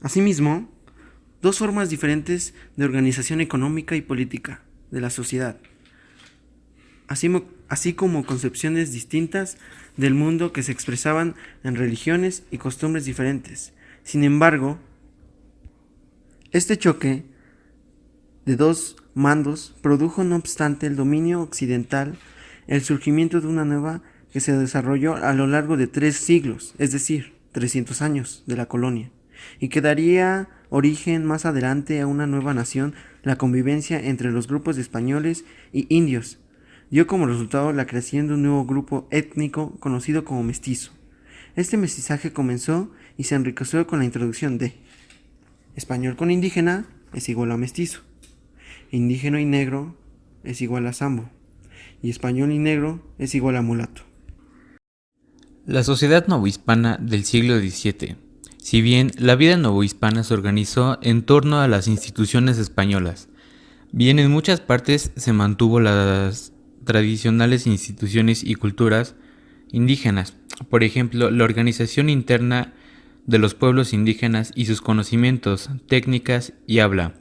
Asimismo, dos formas diferentes de organización económica y política de la sociedad, así como concepciones distintas del mundo que se expresaban en religiones y costumbres diferentes. Sin embargo, este choque de dos mandos produjo no obstante el dominio occidental, el surgimiento de una nueva que se desarrolló a lo largo de 3 siglos, es decir, 300 años de la colonia, y que daría origen más adelante a una nueva nación, la convivencia entre los grupos de españoles y indios. Dio como resultado la creación de un nuevo grupo étnico conocido como mestizo. Este mestizaje comenzó y se enriqueció con la introducción de español con indígena es igual a mestizo, indígena y negro es igual a sambo, y español y negro es igual a mulato. La sociedad novohispana del siglo XVII. Si bien la vida novohispana se organizó en torno a las instituciones españolas, bien en muchas partes se mantuvo las tradicionales instituciones y culturas indígenas, por ejemplo, la organización interna de los pueblos indígenas y sus conocimientos, técnicas y habla.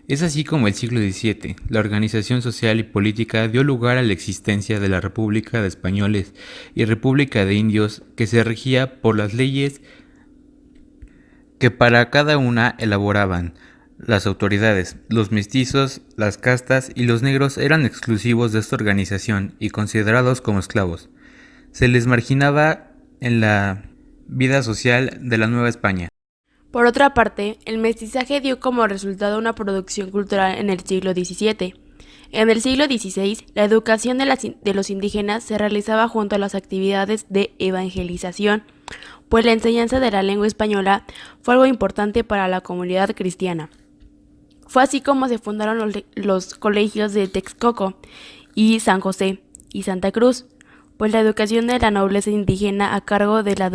Es así como el siglo XVII, la organización social y política dio lugar a la existencia de la República de Españoles y República de Indios, que se regía por las leyes que para cada una elaboraban las autoridades. Los mestizos, las castas y los negros eran exclusivos de esta organización y considerados como esclavos. Se les marginaba en la vida social de la Nueva España. Por otra parte, el mestizaje dio como resultado una producción cultural en el siglo XVII. En el siglo XVI, la educación de los indígenas se realizaba junto a las actividades de evangelización, pues la enseñanza de la lengua española fue algo importante para la comunidad cristiana. Fue así como se fundaron los colegios de Texcoco y San José y Santa Cruz, pues la educación de la nobleza indígena a cargo de la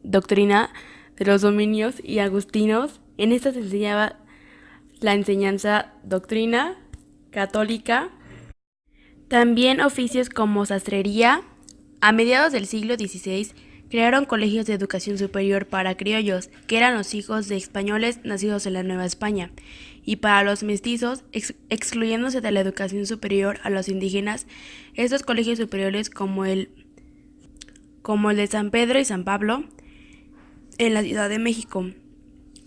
doctrina de los dominios y agustinos. En esta se enseñaba la enseñanza doctrina católica, también oficios como sastrería. A mediados del siglo XVI crearon colegios de educación superior para criollos, que eran los hijos de españoles nacidos en la Nueva España, y para los mestizos, excluyéndose de la educación superior a los indígenas. Estos colegios superiores como el de San Pedro y San Pablo en la Ciudad de México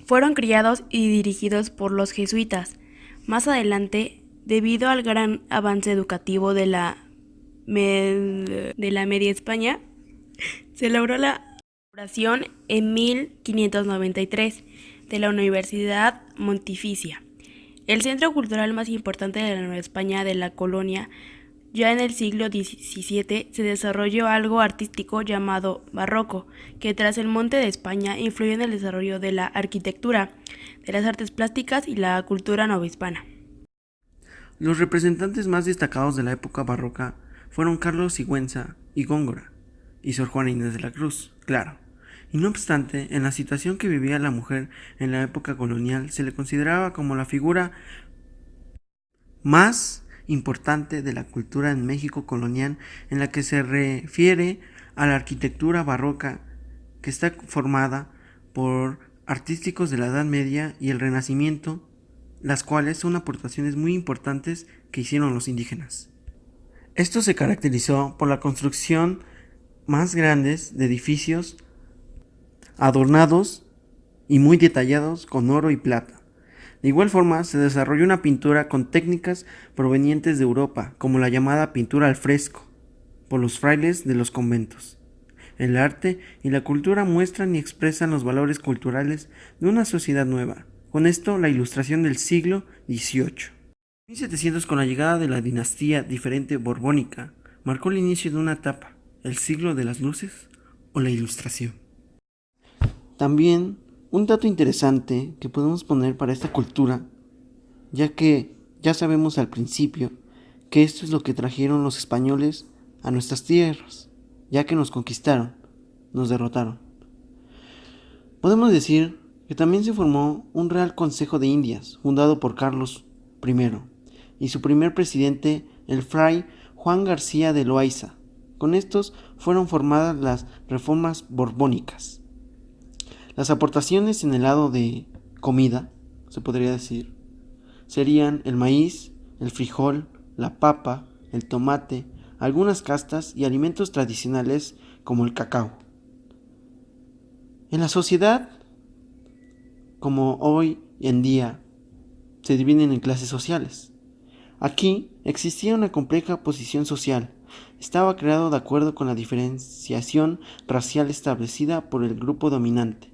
fueron criados y dirigidos por los jesuitas. Más adelante, debido al gran avance educativo de la Media España, se logró la inauguración en 1593 de la Universidad Pontificia, el centro cultural más importante de la Nueva España de la colonia. Ya en el siglo XVII se desarrolló algo artístico llamado barroco, que tras el Monte de España influyó en el desarrollo de la arquitectura, de las artes plásticas y la cultura novohispana. Los representantes más destacados de la época barroca fueron Carlos Sigüenza y Góngora, y Sor Juana Inés de la Cruz, claro. Y no obstante, en la situación que vivía la mujer en la época colonial, se le consideraba como la figura más importante de la cultura en México colonial, en la que se refiere a la arquitectura barroca, que está formada por artísticos de la Edad Media y el Renacimiento, las cuales son aportaciones muy importantes que hicieron los indígenas. Esto se caracterizó por la construcción más grandes de edificios adornados y muy detallados con oro y plata. De igual forma, se desarrolló una pintura con técnicas provenientes de Europa, como la llamada pintura al fresco, por los frailes de los conventos. El arte y la cultura muestran y expresan los valores culturales de una sociedad nueva. Con esto, la Ilustración del siglo XVIII. En 1700, con la llegada de la dinastía diferente borbónica, marcó el inicio de una etapa, el siglo de las luces o la Ilustración. También un dato interesante que podemos poner para esta cultura, ya que ya sabemos al principio que esto es lo que trajeron los españoles a nuestras tierras, ya que nos conquistaron, nos derrotaron. Podemos decir que también se formó un Real Consejo de Indias, fundado por Carlos I, y su primer presidente, el fray Juan García de Loaiza. Con estos fueron formadas las reformas borbónicas. Las aportaciones en el lado de comida, se podría decir, serían el maíz, el frijol, la papa, el tomate, algunas castas y alimentos tradicionales como el cacao. En la sociedad, como hoy en día, se dividen en clases sociales. Aquí existía una compleja posición social. Estaba creado de acuerdo con la diferenciación racial establecida por el grupo dominante.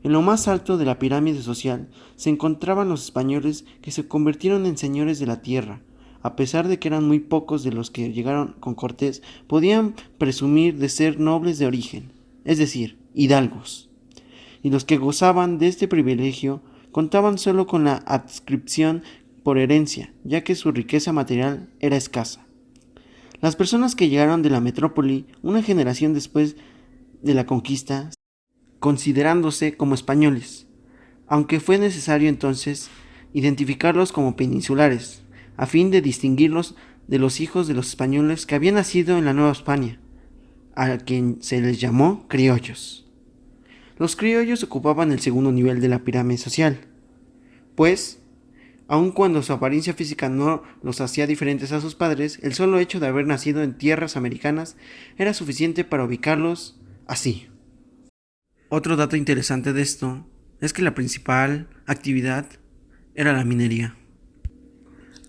En lo más alto de la pirámide social se encontraban los españoles que se convirtieron en señores de la tierra. A pesar de que eran muy pocos de los que llegaron con Cortés, podían presumir de ser nobles de origen, es decir, hidalgos. Y los que gozaban de este privilegio contaban solo con la adscripción por herencia, ya que su riqueza material era escasa. Las personas que llegaron de la metrópoli una generación después de la conquista, considerándose como españoles, aunque fue necesario entonces identificarlos como peninsulares, a fin de distinguirlos de los hijos de los españoles que habían nacido en la Nueva España, a quien se les llamó criollos. Los criollos ocupaban el segundo nivel de la pirámide social, pues, aun cuando su apariencia física no los hacía diferentes a sus padres, el solo hecho de haber nacido en tierras americanas era suficiente para ubicarlos así. Otro dato interesante de esto es que la principal actividad era la minería.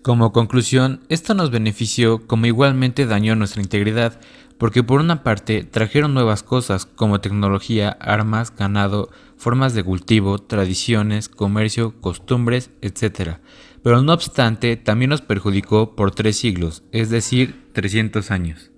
Como conclusión, esto nos benefició como igualmente dañó nuestra integridad, porque por una parte trajeron nuevas cosas como tecnología, armas, ganado, formas de cultivo, tradiciones, comercio, costumbres, etc. Pero no obstante, también nos perjudicó por 3 siglos, es decir, 300 años.